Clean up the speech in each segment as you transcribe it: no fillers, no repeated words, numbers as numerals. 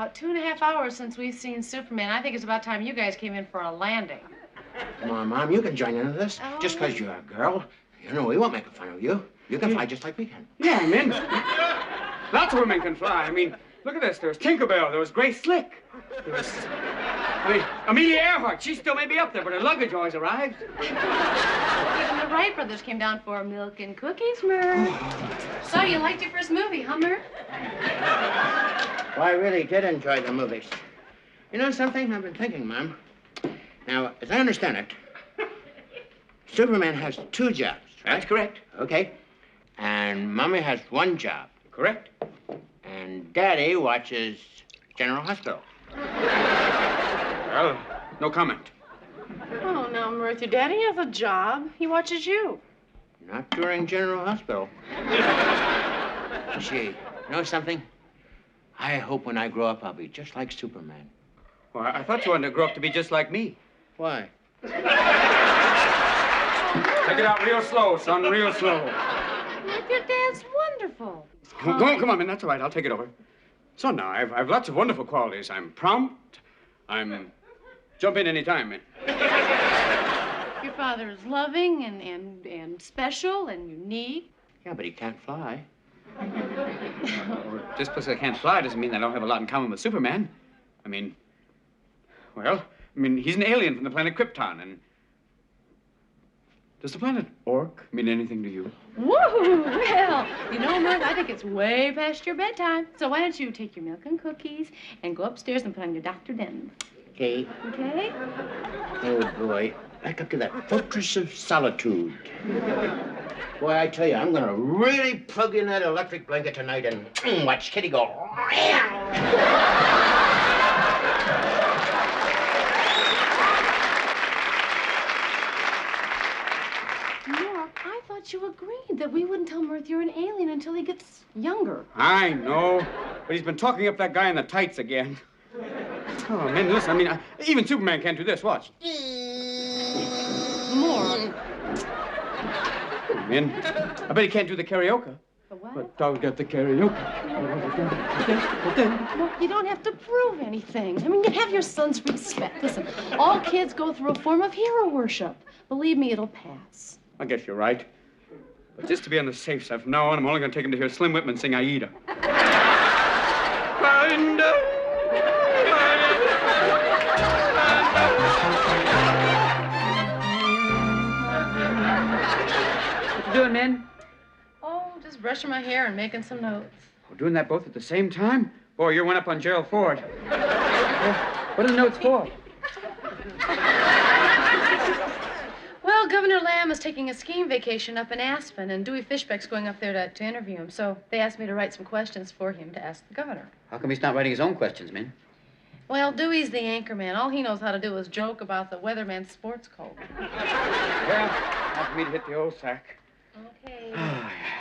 about 2.5 hours since we've seen Superman. I think it's about time you guys came in for a landing. Come on, Mom, you can join into this. Oh. Just because you're a girl. You know, we won't make fun of you. You can fly just like we can. Yeah, Min. Lots of women can fly. I mean, look at this. There was Tinkerbell. There was Grace Slick. There was... Amelia Earhart. She still may be up there, but her luggage always arrives. Even the Wright brothers came down for milk and cookies, Murph. So, you liked your first movie, huh, Murph? Well, I really did enjoy the movies. You know something? I've been thinking, Mom. Now, as I understand it, Superman has 2 jobs, right? That's correct. Okay. And Mommy has 1 job. Correct. And Daddy watches General Hospital. Well, no comment. Oh, now, Mirth, your daddy has a job. He watches you. Not during General Hospital. Gee, you know something? I hope when I grow up, I'll be just like Superman. Well, I thought you wanted to grow up to be just like me. Why? Take it out real slow, son, real slow. Mirth, your dad's wonderful. Come on, man, that's all right. I'll take it over. Son, now, I've lots of wonderful qualities. I'm prompt. I'm... Jump in any time, man. Your father is loving and special and unique. Yeah, but he can't fly. Well, just because I can't fly doesn't mean I don't have a lot in common with Superman. I mean, he's an alien from the planet Krypton, and... Does the planet Orc mean anything to you? Woo! Well, you know, Mirth, I think it's way past your bedtime. So why don't you take your milk and cookies and go upstairs and put on your Dr. Denton? Okay. Okay? Oh, boy. Back up to that fortress of solitude. Boy, I tell you, I'm gonna really plug in that electric blanket tonight and watch Kitty go. I thought you agreed that we wouldn't tell Mirth you're an alien until he gets younger. I know, but he's been talking up that guy in the tights again. Oh, man, listen, even Superman can't do this. Watch. More. Man, I bet he can't do the karaoke. The what? But I'll get the karaoke. Well, you don't have to prove anything. I mean, you have your son's respect. Listen, all kids go through a form of hero worship. Believe me, it'll pass. I guess you're right. But just to be on the safe side from now on, I'm only going to take him to hear Slim Whitman sing Aida. What you doing, Min? Oh, just brushing my hair and making some notes. We're doing that both at the same time? Boy, you're one up on Gerald Ford. What are the notes for? Well, Governor Lamb is taking a skiing vacation up in Aspen, and Dewey Fishbeck's going up there to interview him. So they asked me to write some questions for him to ask the governor. How come he's not writing his own questions, Min? Well, Dewey's the anchor man. All he knows how to do is joke about the weatherman's sports coat. Well, time for me to hit the old sack. Okay.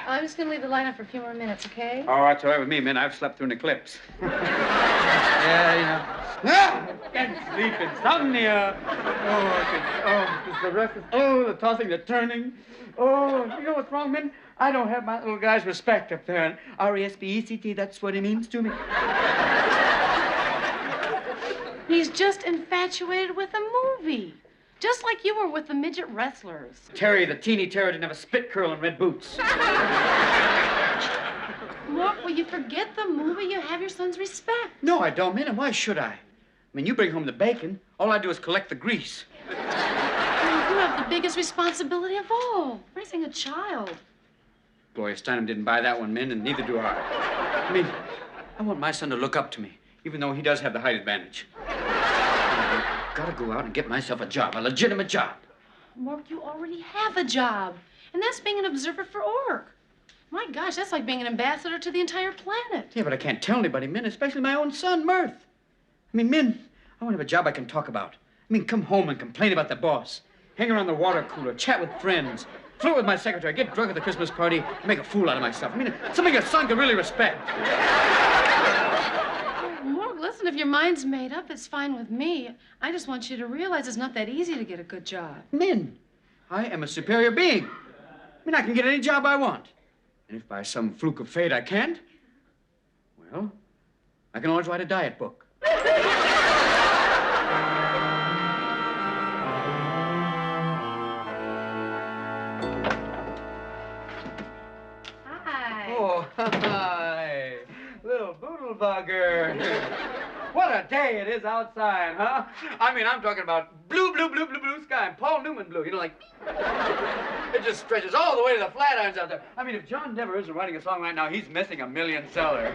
I'm just going to leave the light on for a few more minutes, okay? Oh, that's all right with me, Min. I've slept through an eclipse. Yeah, you know. Can't sleep, insomnia. It's the restless. Oh, the tossing, the turning. Oh, you know what's wrong, Min? I don't have my little guy's respect up there. And R-E-S-P-E-C-T, that's what he means to me. He's just infatuated with a movie. Just like you were with the midget wrestlers. Terry, the teeny terror, didn't have a spit curl and red boots. Mork, will you forget the movie? You have your son's respect. No, I don't, Min, and why should I? I mean, you bring home the bacon. All I do is collect the grease. You have the biggest responsibility of all, raising a child. Gloria Steinem didn't buy that one, Min, and neither do I. I mean, I want my son to look up to me, even though he does have the height advantage. I've got to go out and get myself a job, a legitimate job. Mork, you already have a job, and that's being an observer for Orc. My gosh, that's like being an ambassador to the entire planet. Yeah, but I can't tell anybody, Min, especially my own son, Mirth. I mean, Min, I want to have a job I can talk about. I mean, come home and complain about the boss. Hang around the water cooler, chat with friends, flirt with my secretary, get drunk at the Christmas party, and make a fool out of myself. I mean, something a son can really respect. Mork, listen, if your mind's made up, it's fine with me. I just want you to realize it's not that easy to get a good job. Min, I am a superior being. I mean, I can get any job I want. And if by some fluke of fate I can't, well, I can always write a diet book. Hi. Oh, hi. Little boodle bugger. What a day it is outside, huh? I mean, I'm talking about blue, blue, blue, blue, blue sky and Paul Newman blue. You know, like, it just stretches all the way to the Flatirons out there. I mean, if John Denver isn't writing a song right now, he's missing a million seller.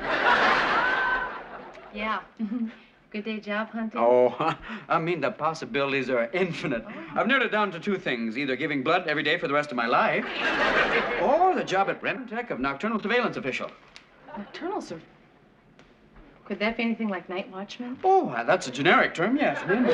Yeah. Good day job hunting? Oh, I mean, the possibilities are infinite. I've narrowed it down to two things, either giving blood every day for the rest of my life, or the job at Remtech of nocturnal surveillance official. Nocturnal, sir. Could that be anything like night watchman? Oh, that's a generic term, yes, ma'am.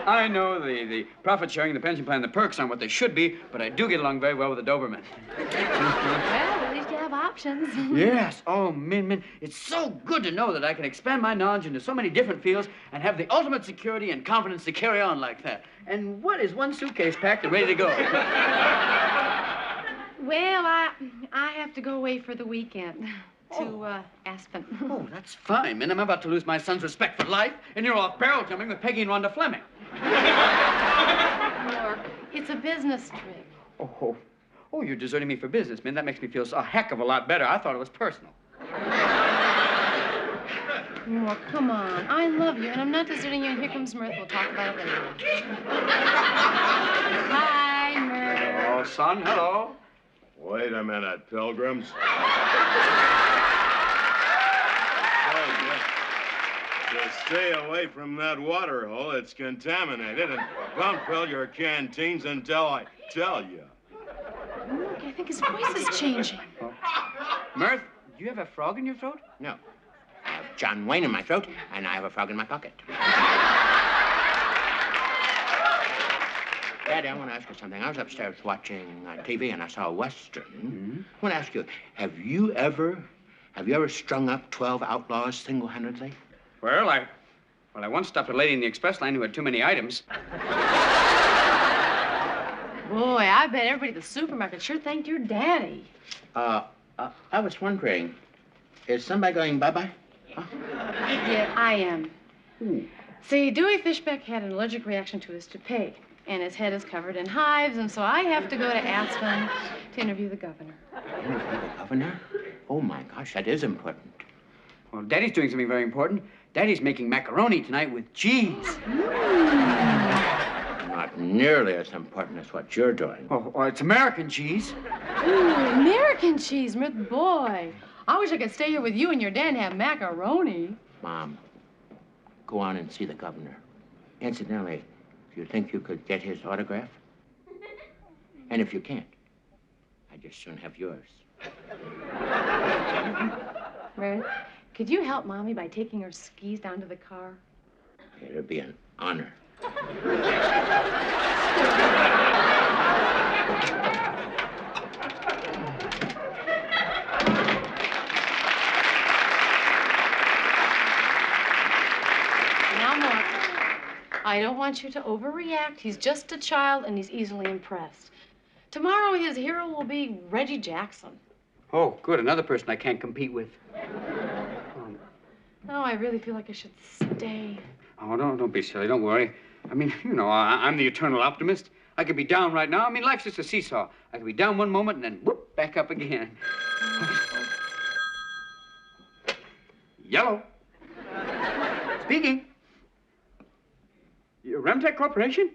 I know the profit sharing, the pension plan, the perks aren't what they should be, but I do get along very well with the Doberman. Well, at least you have options. Yes. Oh, Min, it's so good to know that I can expand my knowledge into so many different fields and have the ultimate security and confidence to carry on like that. And what is one suitcase packed and ready to go? Well, I have to go away for the weekend to Aspen. Oh, that's fine, Min. I'm about to lose my son's respect for life, and you're off barrel jumping with Peggy and Rhonda Fleming. Mork, it's a business trip. Oh, you're deserting me for business, Min. That makes me feel a heck of a lot better. I thought it was personal. Mork, come on. I love you, and I'm not deserting you, and here comes Mirth. We'll talk about it later. Hi, Mirth. Hello, son. Hello. Wait a minute, pilgrims. Just stay away from that water hole. It's contaminated, and don't fill your canteens until I tell you. Look, I think his voice is changing. Mirth, do you have a frog in your throat? No. I have John Wayne in my throat, and I have a frog in my pocket. Daddy, I want to ask you something. I was upstairs watching TV, and I saw a Western. Mm-hmm. I want to ask you, have you ever strung up 12 outlaws single-handedly? Well, I once stopped a lady in the express line who had too many items. Boy, I bet everybody at the supermarket sure thanked your daddy. I was wondering, is somebody going bye-bye? Huh? Yeah, I am. Ooh. See, Dewey Fishbeck had an allergic reaction to his toupee, and his head is covered in hives, and so I have to go to Aspen to interview the governor. Interview the governor? Oh, my gosh, that is important. Well, Daddy's doing something very important. Daddy's making macaroni tonight with cheese. Not nearly as important as what you're doing. Oh, it's American cheese. Ooh, American cheese, Mirth. Boy, I wish I could stay here with you and your dad and have macaroni. Mom, go on and see the governor. Incidentally, do you think you could get his autograph? And if you can't, I'd just soon have yours. Mirth, could you help Mommy by taking her skis down to the car? It'll be an honor. Now, Mork, I don't want you to overreact. He's just a child, and he's easily impressed. Tomorrow, his hero will be Reggie Jackson. Oh, good. Another person I can't compete with. Oh, I really feel like I should stay. Oh, don't be silly. Don't worry. I mean, you know, I'm the eternal optimist. I could be down right now. I mean, life's just a seesaw. I could be down one moment and then whoop, back up again. Yellow. Speaking. Your Remtech Corporation?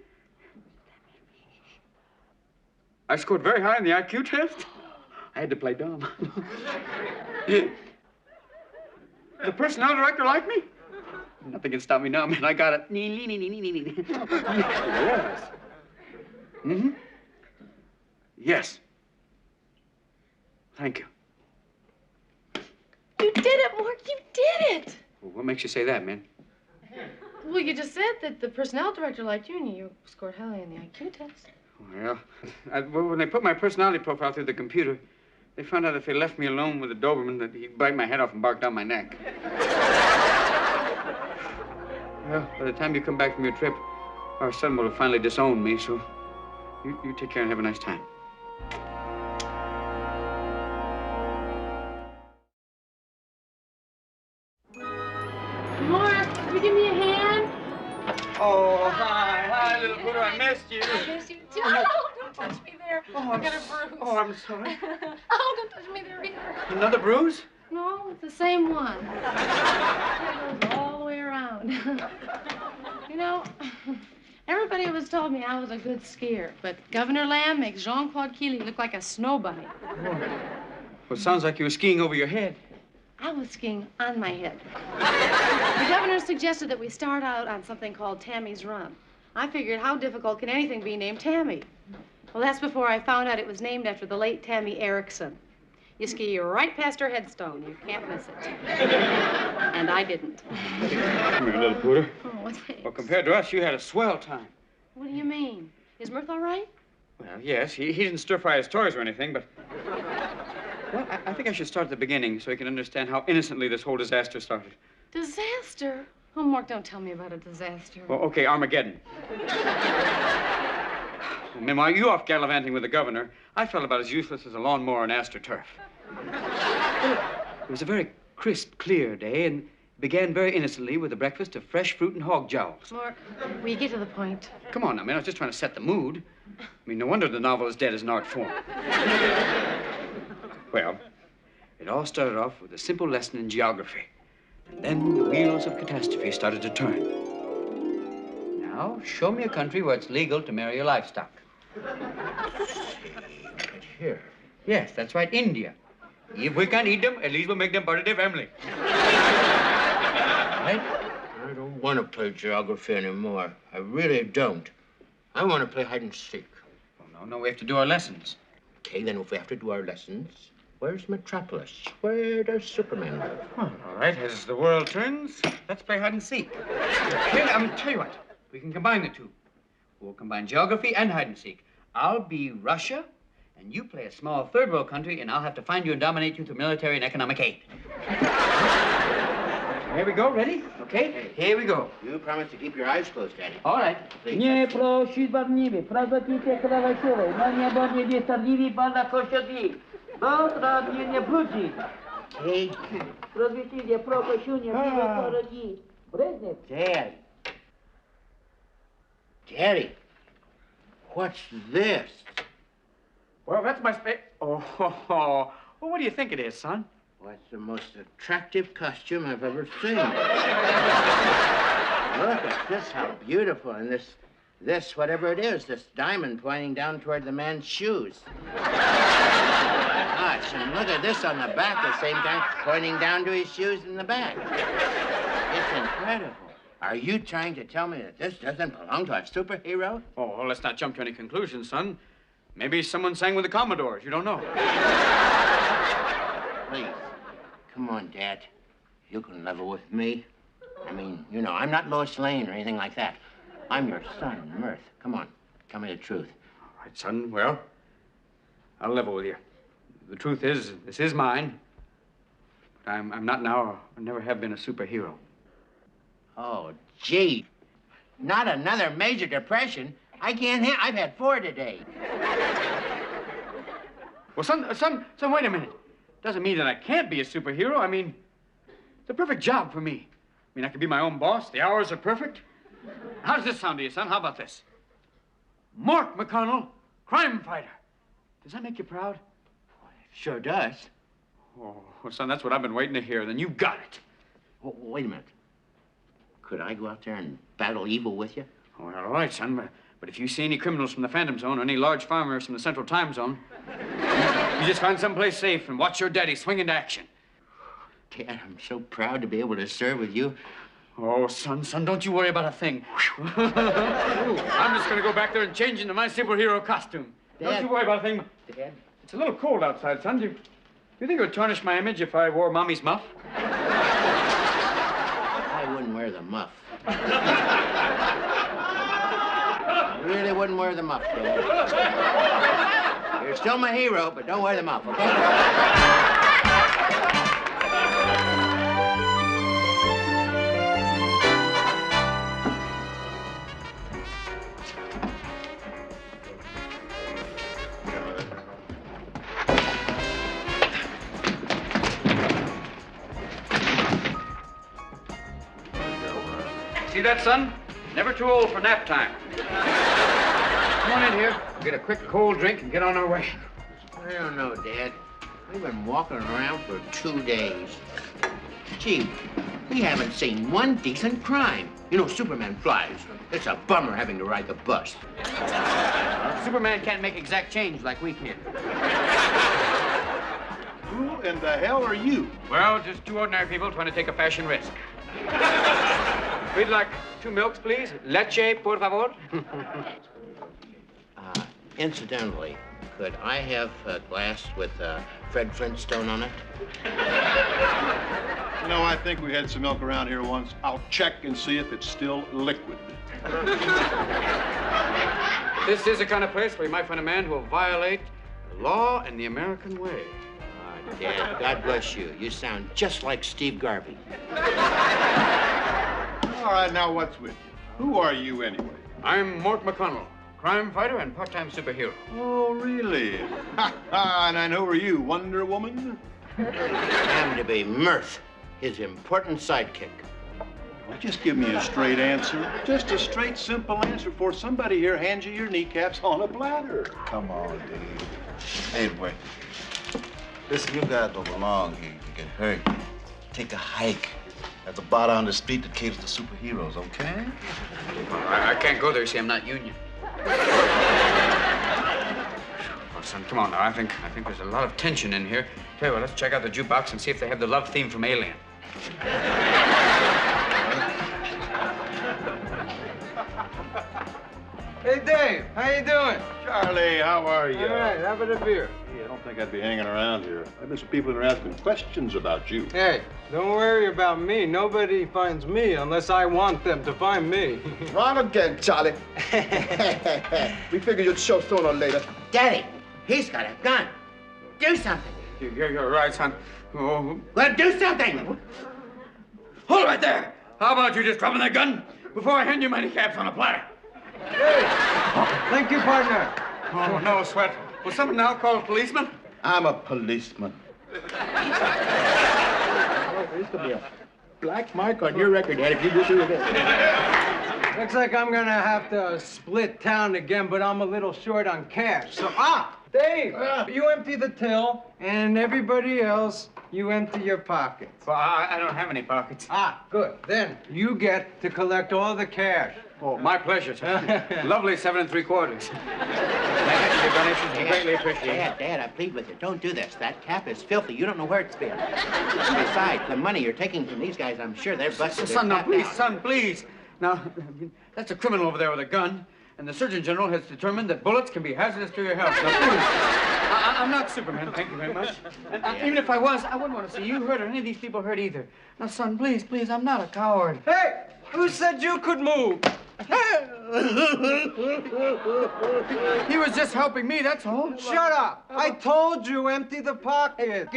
I scored very high on the IQ test. I had to play dumb. The personnel director liked me? Nothing can stop me now, man. I got it. Yes. Mm-hmm. Yes. Thank you. You did it, Mork. You did it. Well, what makes you say that, man? Well, you just said that the personnel director liked you and you scored highly on the IQ test. Well, when they put my personality profile through the computer, they found out if they left me alone with the Doberman that he'd bite my head off and bark down my neck. Well, by the time you come back from your trip, our son will have finally disowned me, so you take care and have a nice time. Pooter, I missed you. I miss you too. Oh, don't touch me there. Oh, I got a bruise. Oh, I'm sorry. Oh, don't touch me there either. Another bruise? No, it's the same one. It goes all the way around. You know, everybody always told me I was a good skier, but Governor Lamb makes Jean-Claude Keeley look like a snow bunny. Well, it sounds like you were skiing over your head. I was skiing on my head. The governor suggested that we start out on something called Tammy's Run. I figured, how difficult can anything be named Tammy? Well, that's before I found out it was named after the late Tammy Erickson. You ski right past her headstone. You can't miss it. And I didn't. Come here, little Pooter. Oh, thanks. Well, compared to us, you had a swell time. What do you mean? Is Mirth all right? Well, yes, he didn't stir-fry his toys or anything, but... Well, I think I should start at the beginning so he can understand how innocently this whole disaster started. Disaster? Oh, Mork, don't tell me about a disaster. Well, okay, Armageddon. Meanwhile, you off gallivanting with the governor, I felt about as useless as a lawnmower on AstroTurf. It was a very crisp, clear day, and began very innocently with a breakfast of fresh fruit and hog jowls. Mork, will you get to the point? Come on, I mean, I was just trying to set the mood. I mean, no wonder the novel is dead as an art form. Well, it all started off with a simple lesson in geography. And then the wheels of catastrophe started to turn. Now, show me a country where it's legal to marry your livestock. Here. Yes, that's right, India. If we can't eat them, at least we'll make them part of their family. Right? I don't want to play geography anymore. I really don't. I want to play hide and seek. Oh, no, we have to do our lessons. Okay, then if we have to do our lessons, where's Metropolis? Where does Superman live? All right, as the world turns, let's play hide and seek. Here, tell you what, we can combine the two. We'll combine geography and hide and seek. I'll be Russia, and you play a small third world country, and I'll have to find you and dominate you through military and economic aid. Here we go, ready? Okay, here we go. You promise to keep your eyes closed, Daddy. All right. Nie prosi barniwy, pragotite krawaciowej, no nie bądź niestarliwi, pana kościotni. Bo tradnie nie budzi. Hey, Rozwiecilie prokosiunie, piwo porogi. Brezny. Dad. Daddy, what's this? Well, that's my Oh, well, what do you think it is, son? Well, it's the most attractive costume I've ever seen. Look at this, how beautiful. And this, whatever it is, this diamond pointing down toward the man's shoes. Gosh, and look at this on the back at the same time, pointing down to his shoes in the back. It's incredible. Are you trying to tell me that this doesn't belong to a superhero? Oh, well, let's not jump to any conclusions, son. Maybe someone sang with the Commodores. You don't know. Please, come on, Dad. You can level with me. I mean, you know, I'm not Lois Lane or anything like that. I'm your son, Mirth. Come on, tell me the truth. All right, son. Well, I'll level with you. The truth is, this is mine. But I'm not now, I never have been a superhero. Oh, gee. Not another major depression. I can't I've had 4 today. Well, son, wait a minute. Doesn't mean that I can't be a superhero. I mean, it's a perfect job for me. I mean, I can be my own boss. The hours are perfect. How does this sound to you, son? How about this? Mork McConnell, crime fighter. Does that make you proud? Sure does. Oh, well, son, that's what I've been waiting to hear. Then you got it. Oh, wait a minute. Could I go out there and battle evil with you? Oh, well, all right, son, but if you see any criminals from the Phantom Zone or any large farmers from the Central Time Zone, you just find someplace safe and watch your daddy swing into action. Dad, I'm so proud to be able to serve with you. Oh, son, don't you worry about a thing. I'm just going to go back there and change into my superhero costume. Dad. Don't you worry about a thing. Dad? It's a little cold outside, son. Do you think it would tarnish my image if I wore Mommy's muff? I wouldn't wear the muff. I really wouldn't wear the muff, Dad. You're still my hero, but don't wear the muff, okay? See that, son? Never too old for nap time. here, get a quick cold drink, and get on our way. I don't know, Dad. We've been walking around for 2 days. Gee, we haven't seen one decent crime. You know, Superman flies. It's a bummer having to ride the bus. Superman can't make exact change like we can. Who in the hell are you? Well, just two ordinary people trying to take a fashion risk. We'd like 2 milks, please. Leche, por favor. Incidentally, could I have a glass with Fred Flintstone on it? You know, I think we had some milk around here once. I'll check and see if it's still liquid. This is the kind of place where you might find a man who will violate the law and the American way. Dad, God bless you. You sound just like Steve Garvey. All right, now what's with you? Who are you anyway? I'm Mork McConnell, crime fighter and part-time superhero. Oh, really? Ha ha! And who are you, Wonder Woman? I happen to be Mirth, his important sidekick. Well, just give me a straight answer. Just a straight, simple answer before somebody here hands you your kneecaps on a platter. Come on, dude. Anyway, listen, you guys don't belong here. You get hurt. Take a hike. There's a bar down the street that caters to superheroes, okay? I can't go there, you see, I'm not union. Oh, son, come on now. I think there's a lot of tension in here. Tell you what, let's check out the jukebox and see if they have the love theme from Alien. Hey, Dave, how you doing? Charlie, how are you? All right, having a beer. I don't think I'd be hanging around here. I've been some people that are asking questions about you. Hey, don't worry about me. Nobody finds me unless I want them to find me. Wrong again, Charlie. We figured you'd show sooner or later. Daddy, he's got a gun. Do something. You're right, son. Oh. Well, do something. Hold it right there. How about you just dropping that gun before I hand you my kneecaps on a platter? Hey, thank you, partner. Oh, no, Sweat. Will someone now call a policeman? I'm a policeman. There's gonna be a black mark on your record, Dad, if you do this. Looks like I'm gonna have to split town again, but I'm a little short on cash. So, Dave, you empty the till, and everybody else, you empty your pockets. Well, I don't have any pockets. Good. Then you get to collect all the cash. Oh, my pleasure, sir. Lovely 7 3/4. Thank you for your donations. We greatly appreciate it. Dad, I plead with you. Don't do this. That cap is filthy. You don't know where it's been. Besides, the money you're taking from these guys, I'm sure they're busted. Son, now, They're please, tapped out. son, please. Now, that's a criminal over there with a gun, and the Surgeon General has determined that bullets can be hazardous to your health. Now, please. I'm not Superman, thank you very much. And even if I was, I wouldn't want to see you hurt or any of these people hurt either. Now, son, please, please, I'm not a coward. Hey, who said you could move? He was just helping me, that's all. Shut up. I told you empty the pocket.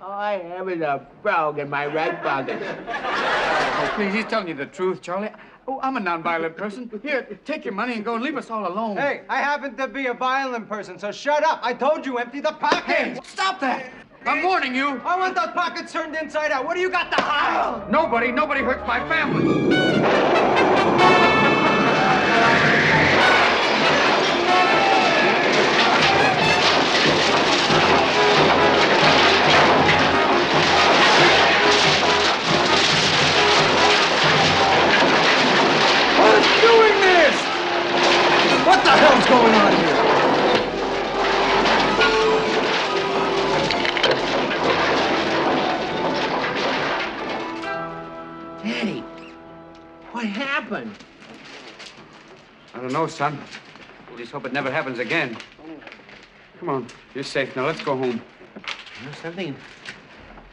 All I have is a frog in my right pocket. Oh, please, he's telling you the truth, Charlie. Oh, I'm a nonviolent person. Here, take your money and go and leave us all alone. Hey, I happen to be a violent person, so shut up. I told you empty the pocket. Hey, stop that! I'm warning you. I want those pockets turned inside out. What do you got to hide? Nobody hurts my family. Who's doing this? What the hell's going on here? Daddy, what happened? I don't know, son. We just hope it never happens again. Come on, you're safe now. Let's go home. You know something?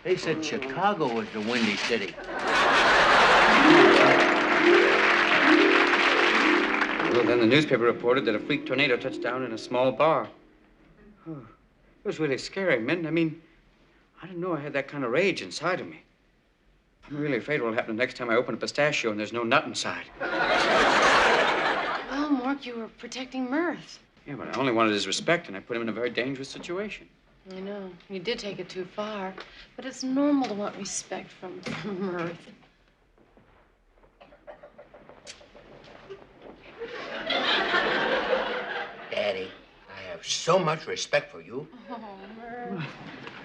They said Chicago was the Windy City. Well, then the newspaper reported that a freak tornado touched down in a small bar. Oh, it was really scary, Min. I mean, I didn't know I had that kind of rage inside of me. I'm really afraid what'll happen the next time I open a pistachio and there's no nut inside. Well, Mork, you were protecting Mirth. Yeah, but I only wanted his respect, and I put him in a very dangerous situation. I know. You did take it too far. But it's normal to want respect from Mirth. so much respect for you. Oh,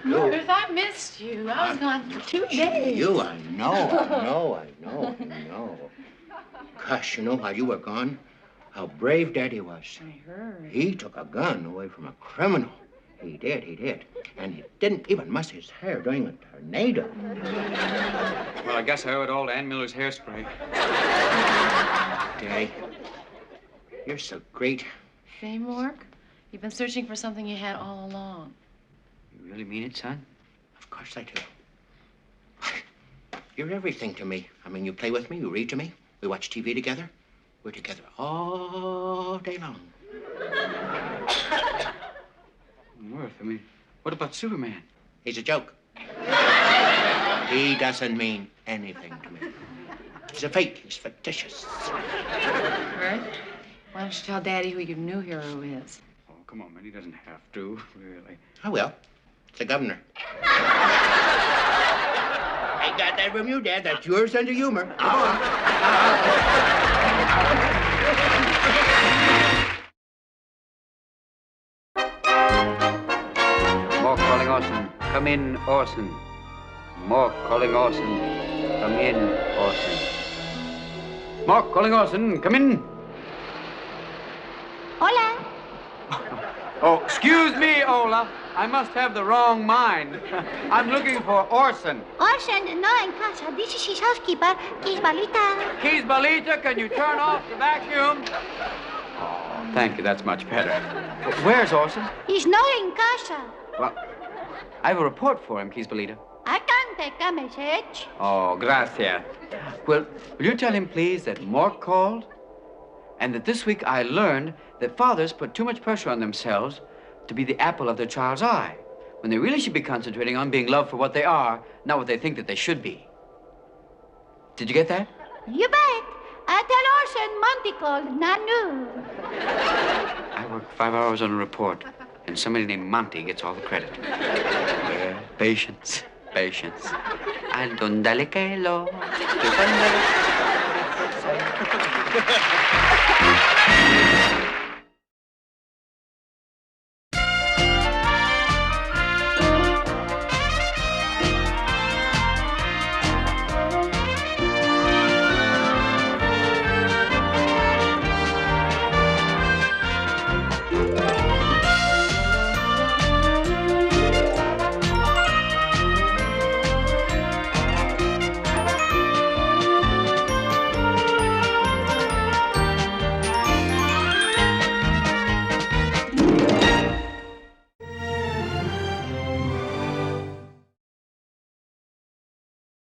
Murph, I missed you. I was gone for 2 days. You, I know. Gosh, you know, while you were gone, how brave Daddy was. I heard. He took a gun away from a criminal. He did. And he didn't even muss his hair during a tornado. Well, I guess I owe it all to Ann Miller's hairspray. Daddy, you're so great. Say, Mork, you've been searching for something you had all along. You really mean it, son? Of course I do. You're everything to me. I mean, you play with me, you read to me, we watch TV together. We're together all day long. Worth, I mean, what about Superman? He's a joke. He doesn't mean anything to me. He's a fake. He's fictitious. Murph, why don't you tell Daddy who your new hero is? Oh, come on, man. He doesn't have to, really. I will. It's the governor. I got that from you, Dad. That's your sense of humor. Come on. Mork calling Orson. Come in, Orson. Mork calling Orson. Come in, Orson. Mork calling Orson. Come in. Hola. Oh, excuse me, Ola. I must have the wrong mind. I'm looking for Orson. Orson, no en casa. This is his housekeeper, Kisbalita. Kisbalita, can you turn off the vacuum? Oh, thank you. That's much better. Where's Orson? He's not en casa. Well, I have a report for him, Kisbalita. I can't take a message. Oh, gracias. Well, will you tell him, please, that Mork called? And that this week I learned that fathers put too much pressure on themselves to be the apple of their child's eye, when they really should be concentrating on being loved for what they are, not what they think that they should be. Did you get that? You bet. I tell Orson Monty called Nanu. I work 5 hours on a report, and somebody named Monty gets all the credit. Well, patience. And don't dale que lo.